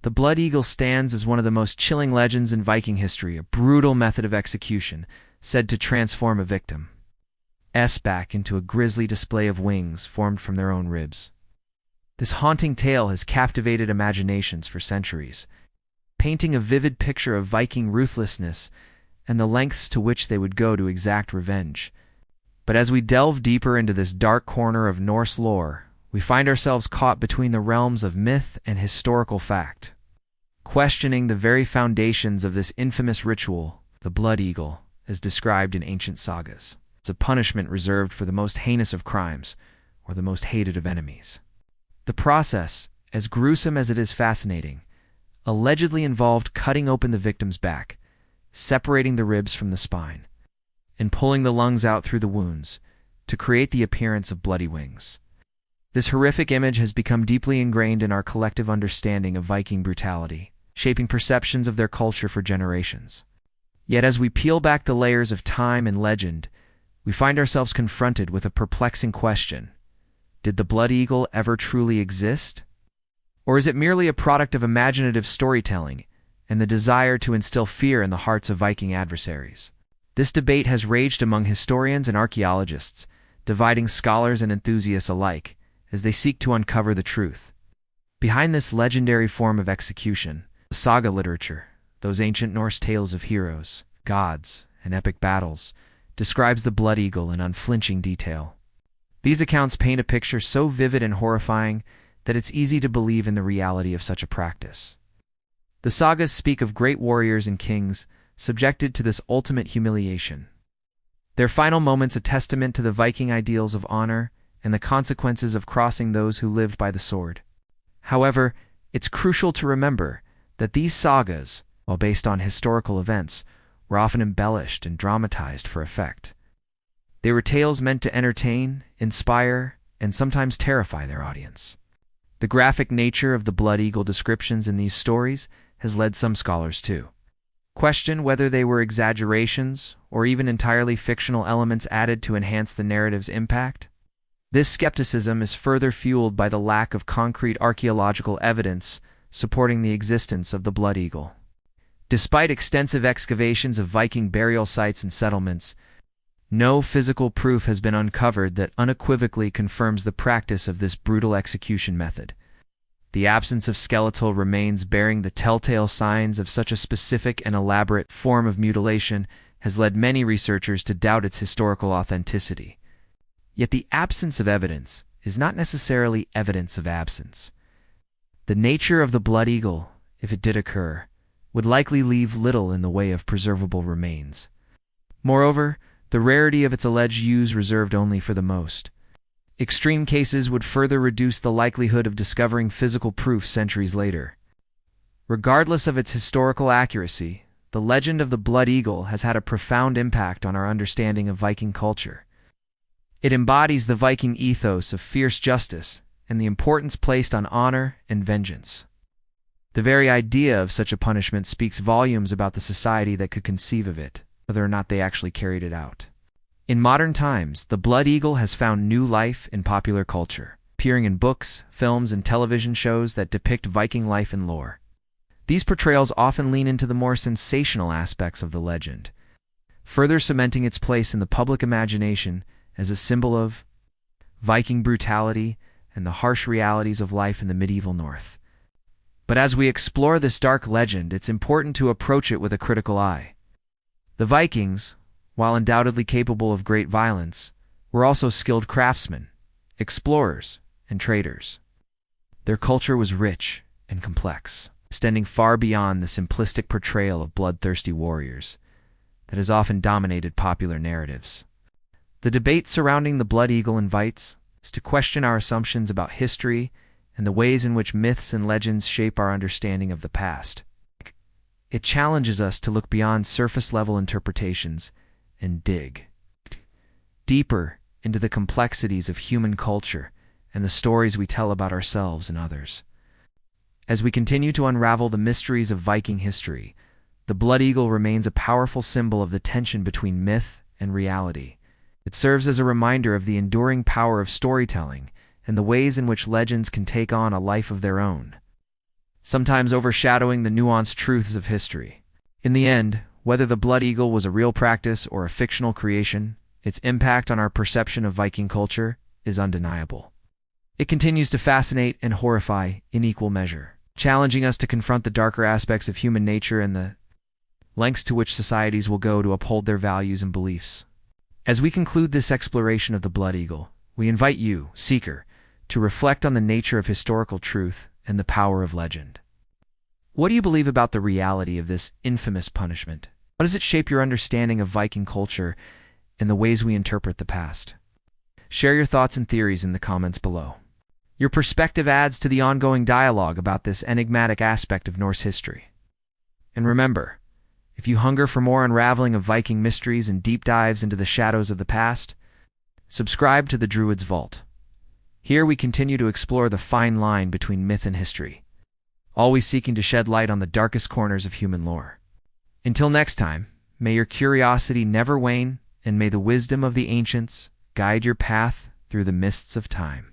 The blood eagle stands as one of the most chilling legends in Viking history, a brutal method of execution said to transform a victim's back into a grisly display of wings formed from their own ribs. This haunting tale has captivated imaginations for centuries, painting a vivid picture of Viking ruthlessness and the lengths to which they would go to exact revenge. But as we delve deeper into this dark corner of Norse lore, we find ourselves caught between the realms of myth and historical fact. Questioning the very foundations of this infamous ritual, the blood eagle, as described in ancient sagas, is a punishment reserved for the most heinous of crimes or the most hated of enemies. The process, as gruesome as it is fascinating, allegedly involved cutting open the victim's back, separating the ribs from the spine, and pulling the lungs out through the wounds to create the appearance of bloody wings. This horrific image has become deeply ingrained in our collective understanding of Viking brutality, shaping perceptions of their culture for generations. Yet as we peel back the layers of time and legend, we find ourselves confronted with a perplexing question. Did the blood eagle ever truly exist? Or is it merely a product of imaginative storytelling and the desire to instill fear in the hearts of Viking adversaries? This debate has raged among historians and archaeologists, dividing scholars and enthusiasts alike as they seek to uncover the truth. Behind this legendary form of execution, saga literature, those ancient Norse tales of heroes, gods, and epic battles, describes the blood eagle in unflinching detail. These accounts paint a picture so vivid and horrifying that it's easy to believe in the reality of such a practice. The sagas speak of great warriors and kings subjected to this ultimate humiliation. Their final moments a testament to the Viking ideals of honor and the consequences of crossing those who lived by the sword. However, it's crucial to remember that these sagas, while based on historical events, were often embellished and dramatized for effect. They were tales meant to entertain, inspire, and sometimes terrify their audience. The graphic nature of the blood eagle descriptions in these stories has led some scholars to question whether they were exaggerations or even entirely fictional elements added to enhance the narrative's impact. This skepticism is further fueled by the lack of concrete archaeological evidence supporting the existence of the blood eagle. Despite extensive excavations of Viking burial sites and settlements, no physical proof has been uncovered that unequivocally confirms the practice of this brutal execution method. The absence of skeletal remains bearing the telltale signs of such a specific and elaborate form of mutilation has led many researchers to doubt its historical authenticity. Yet the absence of evidence is not necessarily evidence of absence. The nature of the blood eagle, if it did occur, would likely leave little in the way of preservable remains. Moreover, the rarity of its alleged use reserved only for the most extreme cases would further reduce the likelihood of discovering physical proof centuries later. Regardless of its historical accuracy, the legend of the blood eagle has had a profound impact on our understanding of Viking culture. It embodies the Viking ethos of fierce justice and the importance placed on honor and vengeance. The very idea of such a punishment speaks volumes about the society that could conceive of it, whether or not they actually carried it out. In modern times, the blood eagle has found new life in popular culture, appearing in books, films, and television shows that depict Viking life and lore. These portrayals often lean into the more sensational aspects of the legend, further cementing its place in the public imagination as a symbol of Viking brutality and the harsh realities of life in the medieval North. But as we explore this dark legend, it's important to approach it with a critical eye. The Vikings, while undoubtedly capable of great violence, were also skilled craftsmen, explorers, and traders. Their culture was rich and complex, extending far beyond the simplistic portrayal of bloodthirsty warriors that has often dominated popular narratives. The debate surrounding the blood eagle invites us to question our assumptions about history and the ways in which myths and legends shape our understanding of the past. It challenges us to look beyond surface-level interpretations and dig deeper into the complexities of human culture and the stories we tell about ourselves and others. As we continue to unravel the mysteries of Viking history, the blood eagle remains a powerful symbol of the tension between myth and reality. It serves as a reminder of the enduring power of storytelling and the ways in which legends can take on a life of their own. sometimes overshadowing the nuanced truths of history. In the end, whether the blood eagle was a real practice or a fictional creation, its impact on our perception of Viking culture is undeniable. It continues to fascinate and horrify in equal measure, challenging us to confront the darker aspects of human nature and the lengths to which societies will go to uphold their values and beliefs. As we conclude this exploration of the blood eagle, we invite you, seeker, to reflect on the nature of historical truth and the power of legend. What do you believe about the reality of this infamous punishment? How does it shape your understanding of Viking culture and the ways we interpret the past? Share your thoughts and theories in the comments below. Your perspective adds to the ongoing dialogue about this enigmatic aspect of Norse history. And remember, if you hunger for more unraveling of Viking mysteries and deep dives into the shadows of the past, subscribe to the Druid's Vault. Here we continue to explore the fine line between myth and history, always seeking to shed light on the darkest corners of human lore. Until next time, may your curiosity never wane, and may the wisdom of the ancients guide your path through the mists of time.